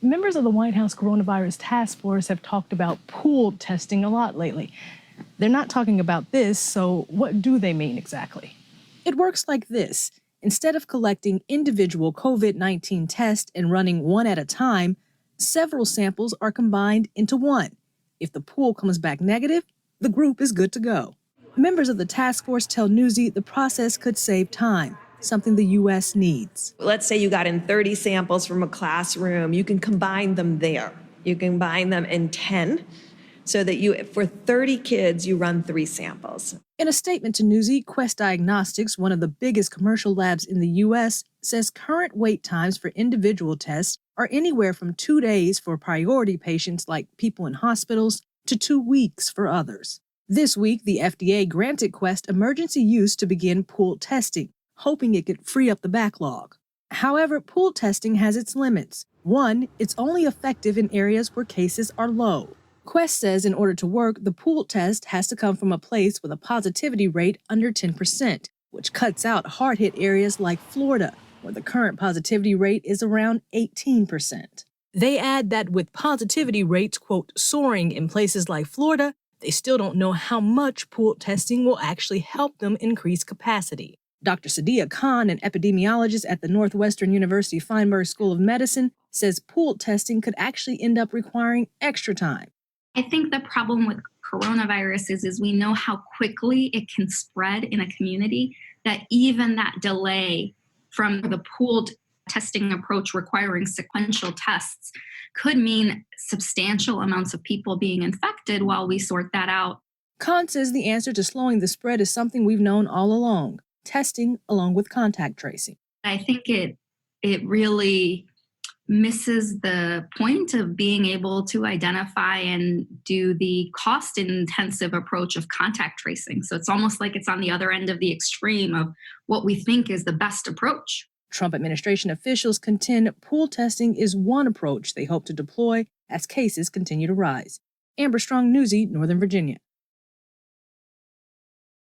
Members of the White House Coronavirus Task Force have talked about pooled testing a lot lately. They're not talking about this, so what do they mean exactly? It works like this. Instead of collecting individual COVID-19 tests and running one at a time, several samples are combined into one. If the pool comes back negative, the group is good to go. Members of the task force tell Newsy the process could save time, something the U.S. needs. Let's say you got in 30 samples from a classroom. You can combine them there. You can combine them in 10 so that for 30 kids, you run 3 samples. In a statement to Newsy, Quest Diagnostics, one of the biggest commercial labs in the U.S., says current wait times for individual tests are anywhere from 2 days for priority patients like people in hospitals to 2 weeks for others. This week, the FDA granted Quest emergency use to begin pooled testing, hoping it could free up the backlog. However, pooled testing has its limits. One, it's only effective in areas where cases are low. Quest says in order to work, the pooled test has to come from a place with a positivity rate under 10%, which cuts out hard-hit areas like Florida, where the current positivity rate is around 18%. They add that with positivity rates, quote, soaring in places like Florida, they still don't know how much pooled testing will actually help them increase capacity. Dr. Sadia Khan, an epidemiologist at the Northwestern University Feinberg School of Medicine, says pooled testing could actually end up requiring extra time. I think the problem with coronavirus is we know how quickly it can spread in a community, that even that delay from the pooled testing approach requiring sequential tests could mean substantial amounts of people being infected while we sort that out. Khan says the answer to slowing the spread is something we've known all along, testing along with contact tracing. I think it really misses the point of being able to identify and do the cost-intensive approach of contact tracing. So it's almost like it's on the other end of the extreme of what we think is the best approach. Trump administration officials contend pool testing is one approach they hope to deploy as cases continue to rise. Amber Strong, Newsy, Northern Virginia.